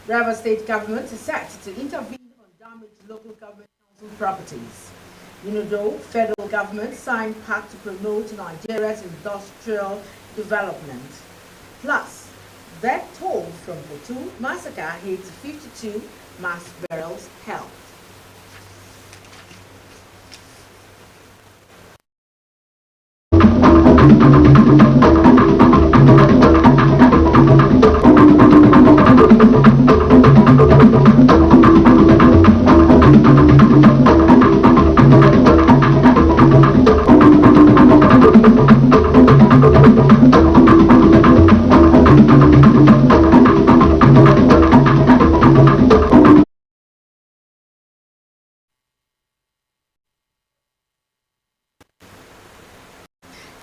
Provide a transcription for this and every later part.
Rivers State government is set to intervene on damaged local government council properties. Though federal government signed pact to promote Nigeria's industrial development. Plus, death toll from Botu massacre hits 52 mass burials held.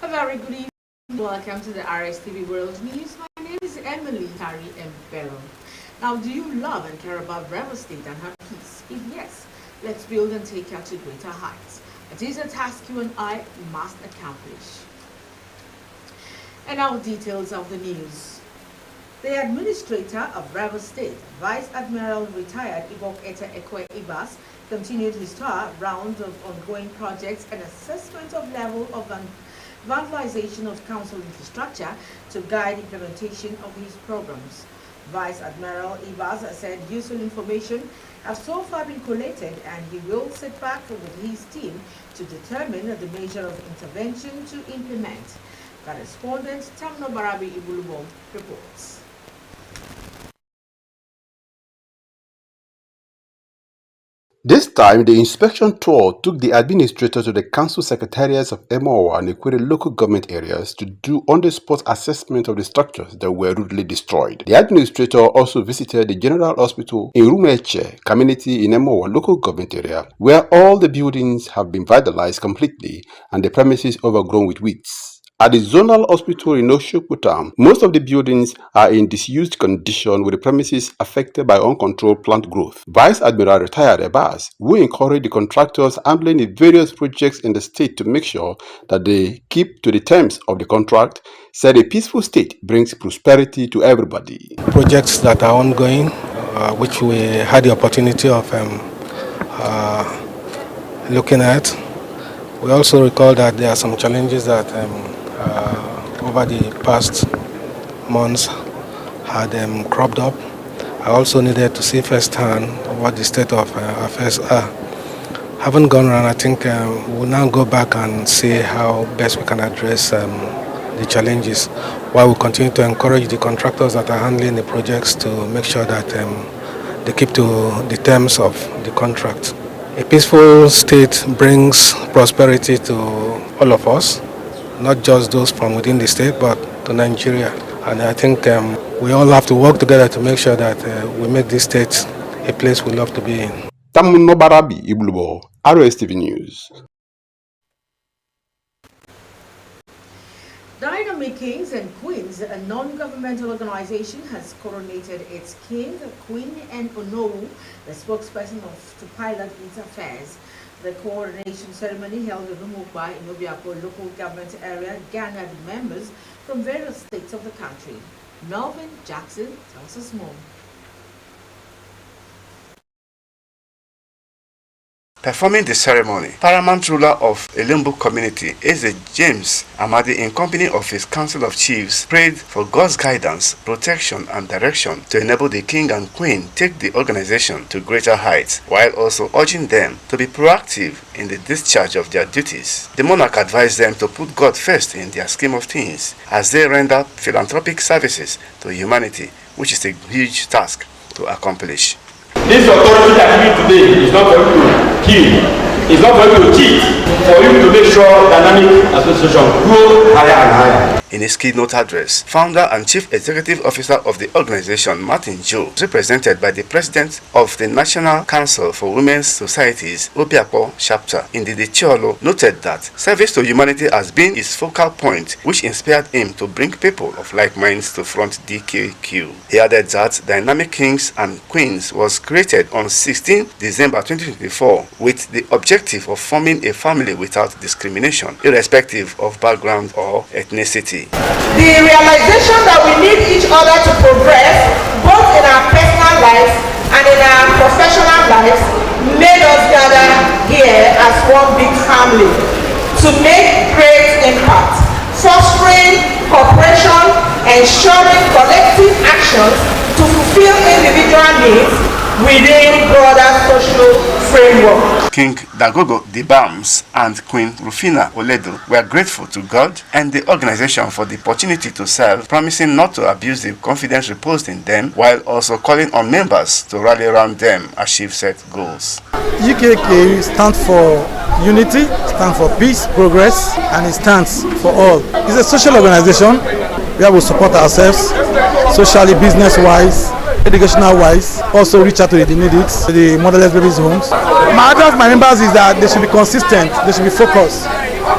Very good evening. Welcome to the Rstv World News. My name is Emily Harry Mbello. Now, do you love and care about Rivers State and her peace? If yes, let's build and take her to greater heights. It is a task you and I must accomplish. And now details of the news. The administrator of Rivers State, Vice Admiral retired Ibok Eta Ekwe Ibas, continued his tour round of ongoing projects and assessment of level of vandalization of council infrastructure to guide implementation of his programs. Vice Admiral Ibas said useful information has so far been collated and he will sit back with his team to determine the measure of intervention to implement. Correspondent Tamno Barabi Ibulubo reports. This time, the inspection tour took the administrator to the council secretariats of Emowa and Equatorial local government areas to do on-the-spot assessment of the structures that were rudely destroyed. The administrator also visited the General Hospital in Rumeche community in Emowa local government area, where all the buildings have been vandalized completely and the premises overgrown with weeds. At the zonal hospital in Oshokuta, most of the buildings are in disused condition with the premises affected by uncontrolled plant growth. Vice Admiral retired Ebas, who encouraged the contractors handling the various projects in the state to make sure that they keep to the terms of the contract, said a peaceful state brings prosperity to everybody. Projects that are ongoing, which we had the opportunity of looking at. We also recall that there are some challenges that over the past months had cropped up. I also needed to see firsthand what the state of affairs are. Haven't gone around. I think we'll now go back and see how best we can address the challenges, while we continue to encourage the contractors that are handling the projects to make sure that they keep to the terms of the contract. A peaceful state brings prosperity to all of us, not just those from within the state, but to Nigeria. And I think we all have to work together to make sure that we make this state a place we love to be in. Tamuno Barabi Iblubo, Rstv News. Dynamic Kings and Queens, a non-governmental organization, has coronated its king, queen, and Onowu, the spokesperson to pilot its affairs. The coronation ceremony held in Rumukwa in Obiapo local government area garnered members from various states of the country. Melvin Jackson tells us more. Performing the ceremony, paramount ruler of Elimbu community, Eze James Amadi, in company of his council of chiefs, prayed for God's guidance, protection, and direction to enable the king and queen take the organization to greater heights, while also urging them to be proactive in the discharge of their duties. The monarch advised them to put God first in their scheme of things as they render philanthropic services to humanity, which is a huge task to accomplish. This authority that you today is not for you to kill, it's not for you to cheat, for you to make sure dynamic association grow higher and higher. In his keynote address, founder and chief executive officer of the organization, Martin Joe, represented by the president of the National Council for Women's Societies, Obiapo chapter, Ndidi Chiolo, noted that service to humanity has been his focal point, which inspired him to bring people of like minds to front DKQ. He added that Dynamic Kings and Queens was created on 16 December 2024 with the objective of forming a family without discrimination, irrespective of background or ethnicity. The realization that we need each other to progress, both in our personal lives and in our professional lives, made us gather here as one big family to make great impact, fostering cooperation, ensuring collective actions to fulfill individual needs within broader social framework. King Dagogo Dibams and Queen Rufina Oledo were grateful to God and the organization for the opportunity to serve, promising not to abuse the confidence reposed in them, while also calling on members to rally around them, achieve set goals. UKK stands for unity, stands for peace, progress, and it stands for all. It's a social organization where we support ourselves socially, business-wise, educational-wise, also reach out to the needy, the motherless babies' homes. My advice to my members is that they should be consistent, they should be focused,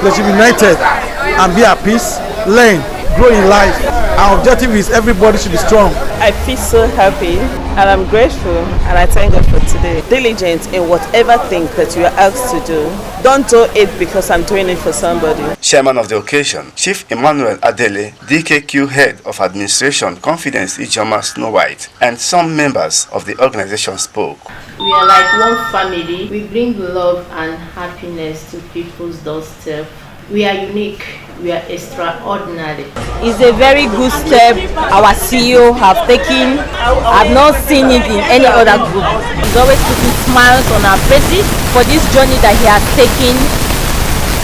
they should be united and be at peace, learn, grow in life. Our objective is everybody should be strong. I feel so happy and I'm grateful and I thank God for today. Diligent in whatever thing that you are asked to do. Don't do it because I'm doing it for somebody. Chairman of the occasion, Chief Emmanuel Adele, DKQ Head of Administration, Confidence Ijoma Snow White, and some members of the organization spoke. We are like one family. We bring love and happiness to people's doorstep. We are unique. We are extraordinary. It's a very good step our CEO have taken. I've not seen it in any other group. He's always putting smiles on our faces for this journey that he has taken.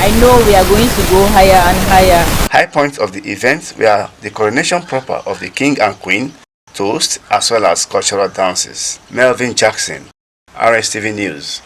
I know we are going to go higher and higher. High points of the event were the coronation proper of the King and Queen, toast, as well as cultural dances. Melvin Jackson, Rstv News.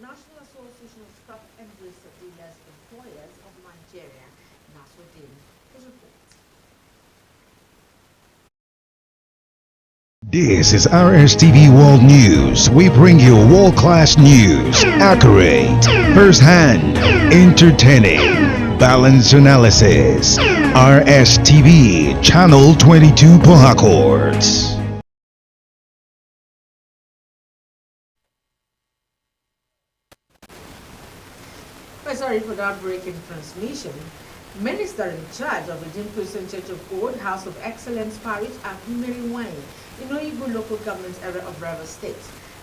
National Association of Scrap and Waste Dealers Employers of Nigeria, Nasruddin, his report. This is Rstv World News. We bring you world-class news, accurate, first-hand, entertaining, balanced analysis. Rstv, Channel 22 Port Harcourt. Sorry for that breaking transmission. Minister in charge of the Christian Church of God, House of Excellence Parish at Meriwine, in Oyibo local government area of Rivers State.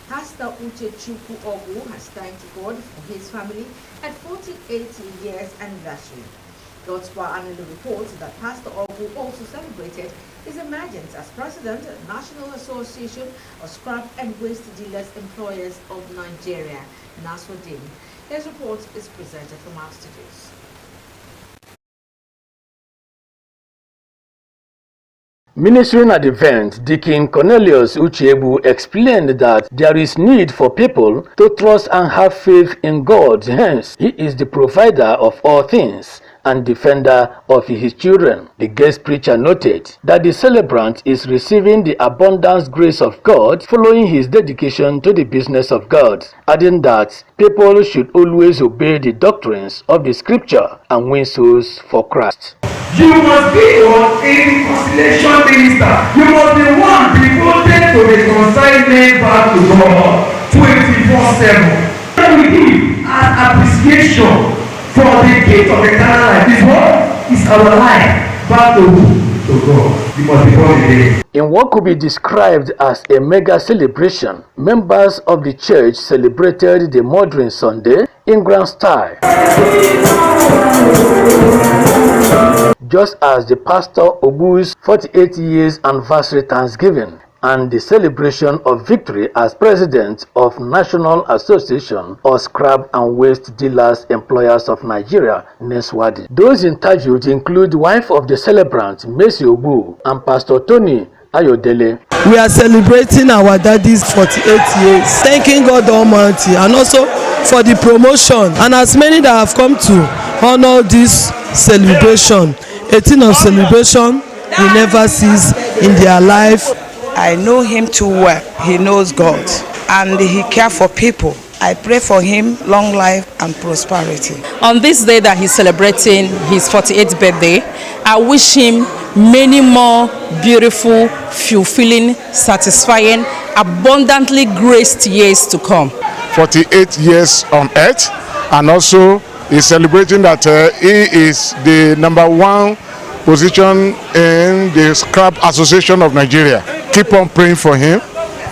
Pastor Uche Chukwu Ogu has thanked God for his family at 48 years anniversary. God's Power Annual reports that Pastor Ogu also celebrated his emergence as President of the National Association of Scrap and Waste Dealers Employers of Nigeria, Nasruddin. His report is presented from our studios. Ministering at the event, Deacon Cornelius Uchebu explained that there is need for people to trust and have faith in God. Hence, he is the provider of all things and defender of his children. The guest preacher noted that the celebrant is receiving the abundant grace of God following his dedication to the business of God, adding that people should always obey the doctrines of the scripture and win souls for Christ. You must be a reconciliation minister. You must be one devoted to reconcile men back to God 24/7. We give an appreciation for the gift of eternal life. Is what is our life back to who? To God. You must be born again. In what could be described as a mega celebration, members of the church celebrated the Modern Sunday in grand style. Just as the pastor Ogu's 48 years anniversary Thanksgiving and the celebration of victory as president of National Association of Scrap and Waste Dealers Employers of Nigeria, NESWADI. Those interviewed include wife of the celebrant, Messi Ogu, and Pastor Tony Ayodele. We are celebrating our daddy's 48 years, thanking God Almighty and also for the promotion, and as many that have come to honor this celebration. A thing of celebration we never cease in their life. I know him too well. He knows God and he cares for people. I pray for him long life and prosperity. On this day that he's celebrating his 48th birthday, I wish him many more beautiful, fulfilling, satisfying, abundantly graced years to come. 48 years on earth, and also he's celebrating that he is the #1 position in the Scrap Association of Nigeria. Keep on praying for him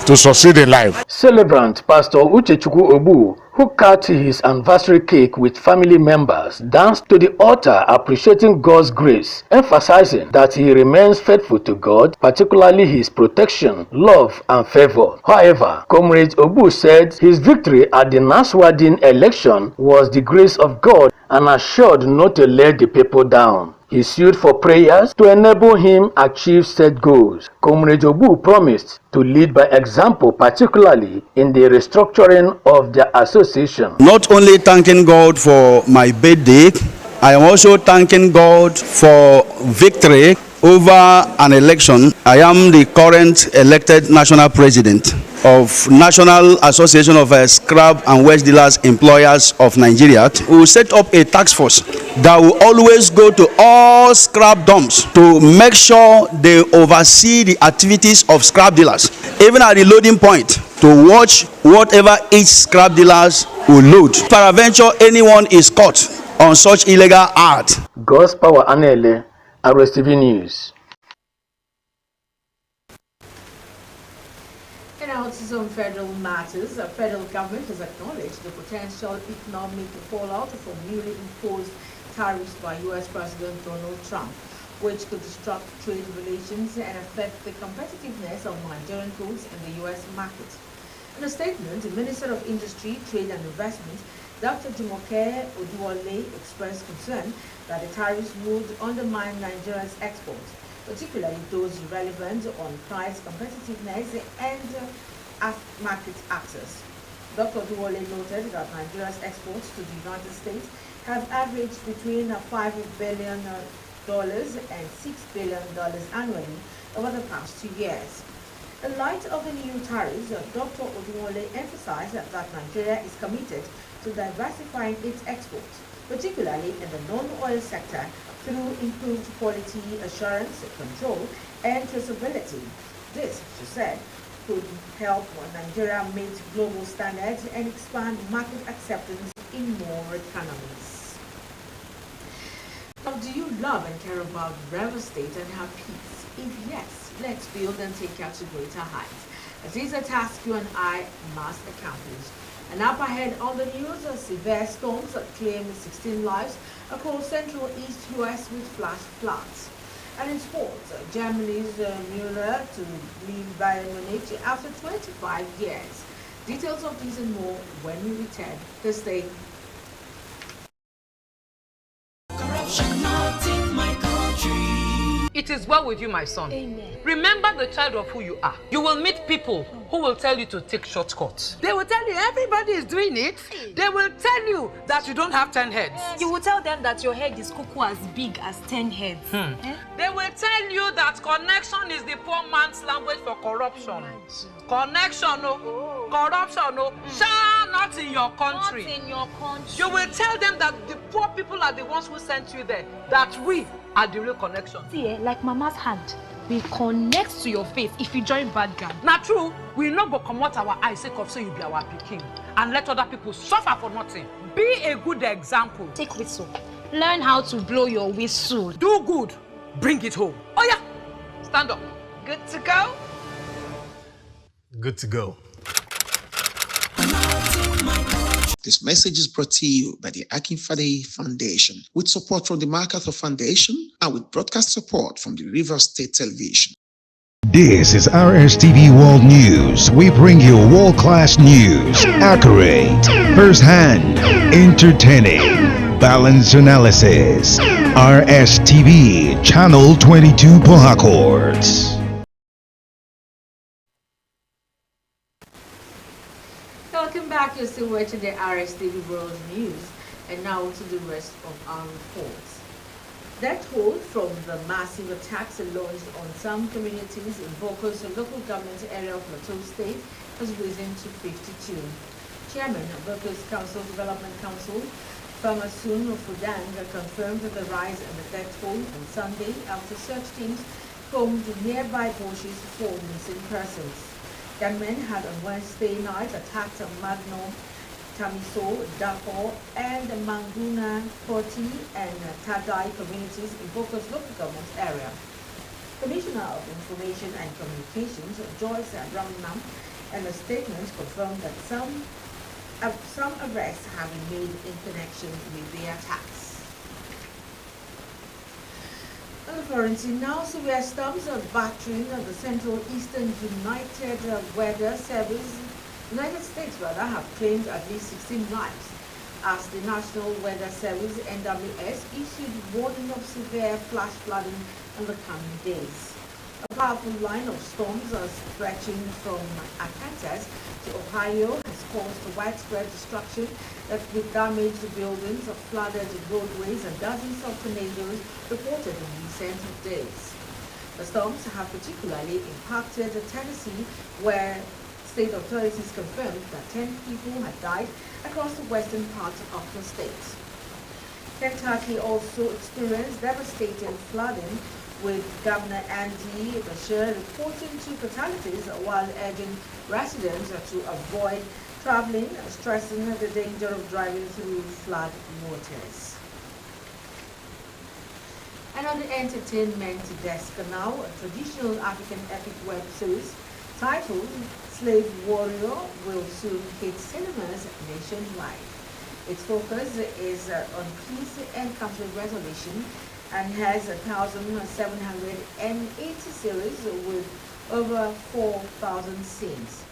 to succeed in life. Celebrant Pastor Uchechukwu Obu, who cut his anniversary cake with family members, danced to the altar appreciating God's grace, emphasizing that he remains faithful to God, particularly his protection, love, and favor. However, Comrade Obu said his victory at the Nasruddin election was the grace of God and assured not to let the people down. He sued for prayers to enable him achieve set goals. Comrade Obu promised to lead by example, particularly in the restructuring of the association. Not only thanking God for my birthday, I am also thanking God for victory over an election. I am the current elected national president of National Association of Scrap and Waste Dealers Employers of Nigeria. We will set up a task force that will always go to all scrap dumps to make sure they oversee the activities of scrap dealers, even at the loading point, to watch whatever each scrap dealers will load. Peradventure anyone is caught on such illegal act. God's Power Anele, Rstv News. Now to some federal matters. The federal government has acknowledged the potential economic fallout from newly imposed tariffs by U.S. President Donald Trump, which could disrupt trade relations and affect the competitiveness of Nigerian goods in the U.S. market. In a statement, the Minister of Industry, Trade and Investment, Dr. Jumoke Oduwole, expressed concern that the tariffs would undermine Nigeria's exports, particularly those relevant on price competitiveness and market access. Dr. Oduwole noted that Nigeria's exports to the United States have averaged between $5 billion and $6 billion annually over the past 2 years. In light of the new tariffs, Dr. Oduwole emphasized that Nigeria is committed to diversifying its exports, particularly in the non-oil sector, through improved quality assurance, control, and traceability. This, she said, could help Nigeria meet global standards and expand market acceptance in more economies. Now, do you love and care about real estate and have peace? If yes, let's build and take you to greater heights. This is a task you and I must accomplish. And up ahead on the news, severe storms claimed 16 lives across central east U.S. with flash floods. And in sports, Germany's Müller to leave Bayern Munich after 25 years. Details of these and more when we return this day. Corruption not in my country. It is well with you, my son. Amen. Remember the child of who you are. You will meet people who will tell you to take shortcuts. They will tell you everybody is doing it. They will tell you that you don't have 10 heads. You will tell them that your head is cuckoo as big as 10 heads. They will tell you that connection is the poor man's language for corruption. Connection, no. Corruption, no. Shall not in your country. Not in your country. You will tell them that the poor people are the ones who sent you there. That we are the real connection. See, like Mama's hand, we connect to your face if you join bad gang. Not true. We not go come out our eyes sake of so you be our picking and let other people suffer for nothing. Be a good example. Take whistle. Learn how to blow your whistle. Do good. Bring it home. Oh yeah. Stand up. Good to go? Good to go. This message is brought to you by the Akinfade Foundation, with support from the MacArthur Foundation and with broadcast support from the Rivers State Television. This is Rstv World News. We bring you world-class news, accurate, first-hand, entertaining, balanced analysis. Rstv, Channel 22 Port Harcourt. Welcome back. You're still watching the Rstv World News, and now to the rest of our reports. Death toll from the massive attacks launched on some communities in Boko's local government area of Plateau State has risen to 52. Chairman of Workers' Council Development Council, Farmer Sun Fudang, confirmed the rise in the death toll on Sunday after search teams combed nearby bushes for missing persons. Gunmen had on Wednesday night attacked Magno, Tamiso, Dako, and Manguna, Koti, and Tadai communities in Boko's local government area. Commissioner of Information and Communications, Joyce Ramnam, in a statement confirmed that some arrests have been made in connection with the attacks. On the foreign scene now, severe storms are battering the Central Eastern United States have claimed at least 16 lives as the National Weather Service (NWS) issued warning of severe flash flooding in the coming days. A powerful line of storms stretching from Arkansas to Ohio has caused widespread destruction that will damage the buildings, flooded roadways, and dozens of tornadoes reported in recent days. The storms have particularly impacted Tennessee, where state authorities confirmed that 10 people had died across the western part of the state. Kentucky also experienced devastating flooding, with Governor Andy Beshear reporting 2 fatalities while urging residents to avoid traveling, stressing the danger of driving through flood waters. And on the entertainment desk now, a traditional African epic web series titled Slave Warrior will soon hit cinemas nationwide. Its focus is on peace and conflict resolution and has 1,780 series with over 4,000 scenes.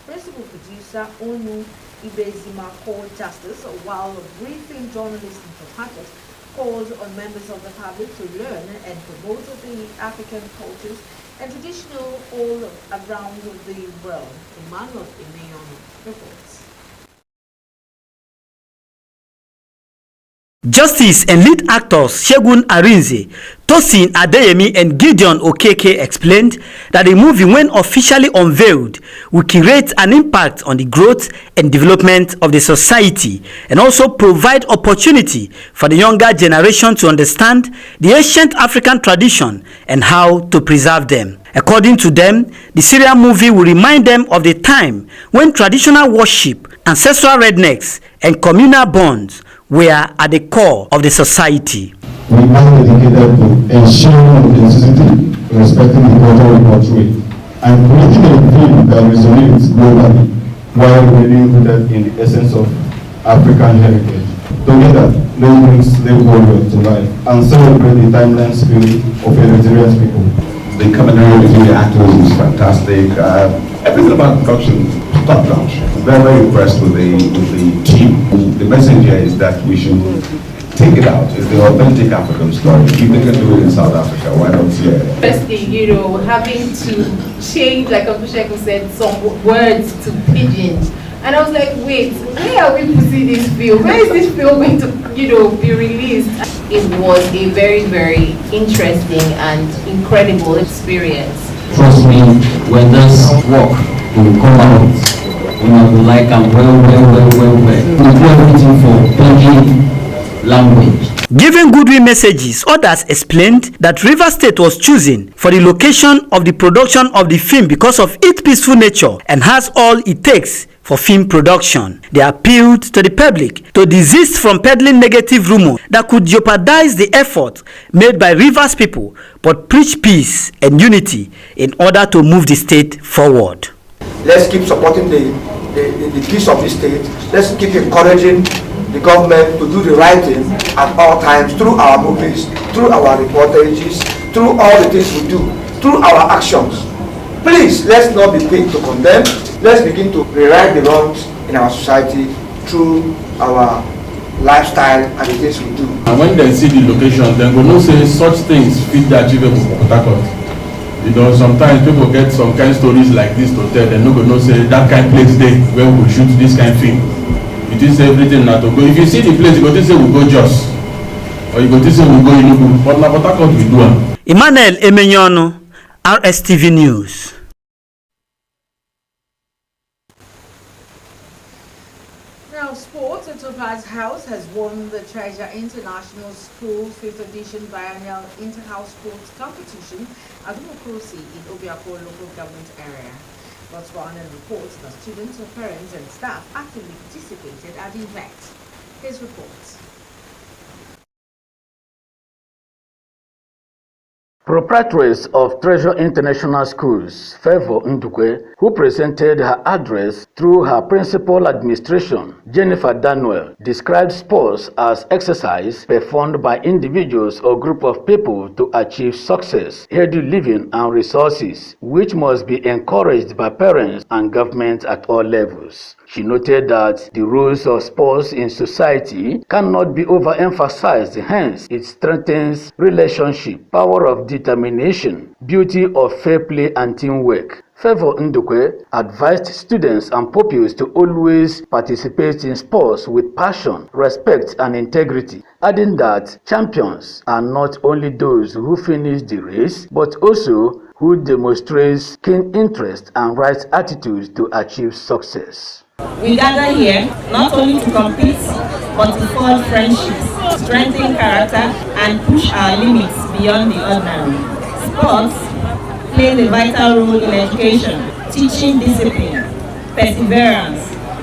Principal producer Onu Ibezima called justice, while briefing journalist in Port Harcourt called on members of the public to learn and promote the African cultures and traditional all around the world. Emmanuel Imeyono reports. Justice and lead actors Segun Arinze, Tosin Adeyemi and Gideon Okeke explained that the movie, when officially unveiled, will create an impact on the growth and development of the society and also provide opportunity for the younger generation to understand the ancient African tradition and how to preserve them. According to them, the serial movie will remind them of the time when traditional worship, ancestral rednecks, and communal bonds were at the core of the society. We are dedicated to ensuring authenticity, respecting the culture we portray, and creating a film that resonates globally while remaining rooted in the essence of African heritage. Together, let's bring slave warriors to life and celebrate the timeless spirit of Eritrean people. The camaraderie between the actors is fantastic. Everything about production is top notch. Very, very impressed with the team. The message here is that we should take it out. It's the authentic African story. If they can do it in South Africa, why not here? Firstly, having to change, like Opusheko said, some words to pidgin. And I was like, wait, where are we putting this film? Where is this film going to, be released? It was a very, very interesting and incredible experience. Trust me, when this work will come out, will like them well. We do everything for Pidgin language. Giving goodwill messages, others explained that Rivers State was chosen for the location of the production of the film because of its peaceful nature and has all it takes for film production. They appealed to the public to desist from peddling negative rumors that could jeopardize the effort made by Rivers people, but preach peace and unity in order to move the state forward. Let's keep supporting the peace of the state. Let's keep encouraging the government to do the right thing at all times through our movies, through our reportages, through all the things we do, through our actions. Please, let's not be quick to condemn. Let's begin to rewrite the wrongs in our society through our lifestyle and the things we do. And when they see the location, then we know say such things fit the achievable for Port Harcourt. Sometimes people get some kind of stories like this to tell. They no go know say that kind of place there where we shoot this kind of film. It is everything not to go. If you see the place, you go to say we go Jos, or you go to say we go Enugu. But na Port Harcourt we do am. Emmanuel Emenyono, Rstv News. Thopas House has won the Treasure International School 5th edition biennial inter-house sports competition at Umukurusi in Obiako local government area. Botswana reports that students, parents and staff actively participated at the event. His reports. Proprietress of Treasure International Schools, Favor Ndukwe, who presented her address through her principal administration, Jennifer Daniel, described sports as exercise performed by individuals or group of people to achieve success, healthy living and resources, which must be encouraged by parents and government at all levels. She noted that the roles of sports in society cannot be overemphasized, hence it strengthens relationship, power of determination, beauty of fair play and teamwork. Favor Ndukwe advised students and pupils to always participate in sports with passion, respect and integrity, adding that champions are not only those who finish the race, but also who demonstrate keen interest and right attitude to achieve success. We gather here not only to compete, but to forge friendships, strengthen character, and push our limits beyond the ordinary. Sports plays a vital role in education, teaching discipline, perseverance,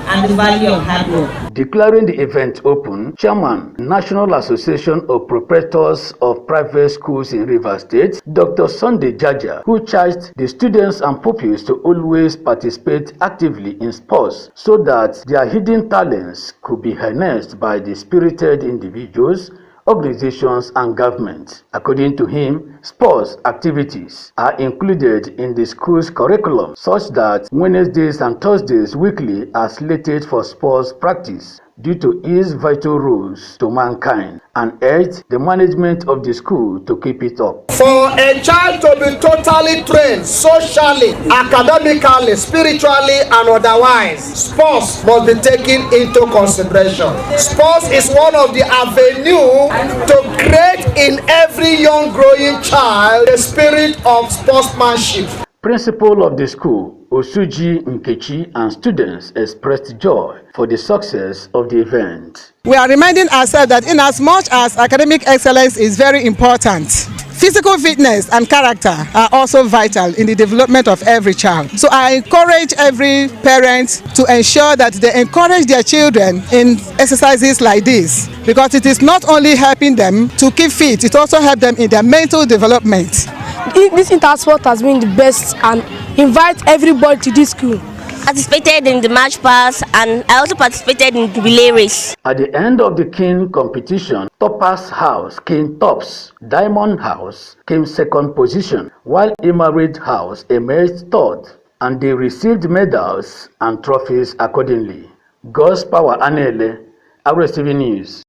and the value of hard work. Declaring the event open, Chairman, National Association of Proprietors of Private Schools in Rivers State, Dr. Sunday Jaja, who charged the students and pupils to always participate actively in sports so that their hidden talents could be harnessed by the spirited individuals, organizations and government. According to him, sports activities are included in the school's curriculum such that Wednesdays and Thursdays weekly are slated for sports practice due to its vital roles to mankind, and urged the management of the school to keep it up. For a child to be totally trained socially, academically, spiritually and otherwise, sports must be taken into consideration. Sports is one of the avenues to create in every young growing child the spirit of sportsmanship. Principal of the school, Osuji Nkechi, and students expressed joy for the success of the event. We are reminding ourselves that in as much as academic excellence is very important, physical fitness and character are also vital in the development of every child. So I encourage every parent to ensure that they encourage their children in exercises like this, because it is not only helping them to keep fit, it also helps them in their mental development. This inter-sport has been the best, and invite everybody to this school. I participated in the march pass and I also participated in the relay race. At the end of the King competition, Topaz House came tops, Diamond House came second position, while Emerald House emerged third, and they received medals and trophies accordingly. God's Power Anele, Rstv News.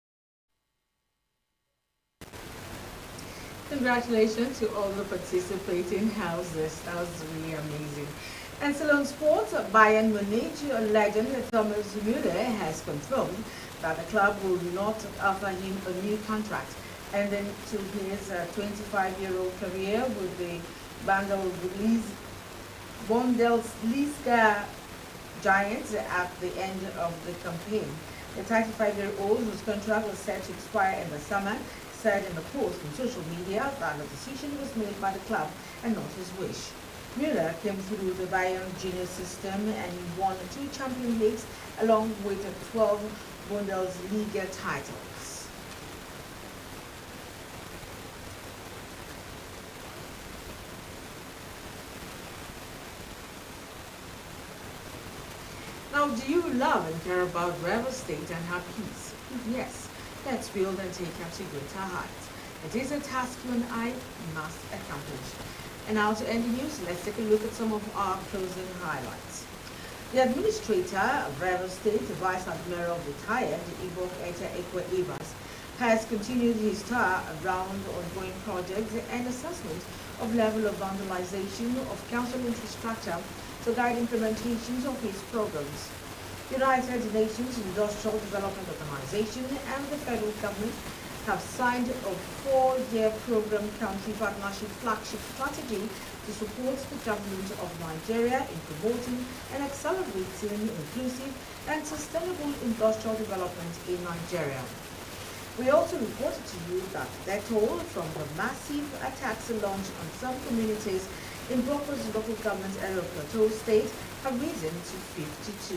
Congratulations to all the participating houses. That was really amazing. And still on sports, Bayern Munich legend Thomas Müller has confirmed that the club will not offer him a new contract, ending to his 25-year-old career with the Bundesliga Giants at the end of the campaign. The 35-year-old, whose contract was set to expire in the summer, said in a post on social media that the decision was made by the club and not his wish. Müller came through the Bayern junior system and won 2 Champions Leagues along with 12 Bundesliga titles. Now, do you love and care about Rivers State and her peace? If yes, let's build and take her to greater heights. It is a task you and I must accomplish. And now to end the news, let's take a look at some of our closing highlights. The administrator of Rivers State, Vice Admiral retired Igbo Eta Ekwe Evans, has continued his tour around ongoing projects and assessment of level of vandalization of council infrastructure to guide implementations of his programs. United Nations Industrial Development Organization and the federal government have signed a 4-year program country partnership flagship strategy to support the government of Nigeria in promoting and accelerating inclusive and sustainable industrial development in Nigeria. We also reported to you that the toll from the massive attacks launched on some communities in Broko's local government area of Plateau State have risen to 52.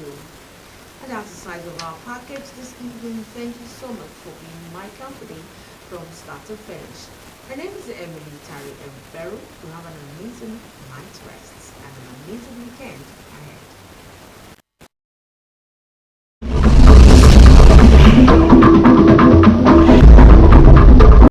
And that's the size of our package this evening. Thank you so much for being in my company from start to finish. My name is Emily Tari Mbero. You have an amazing night rest and an amazing weekend ahead.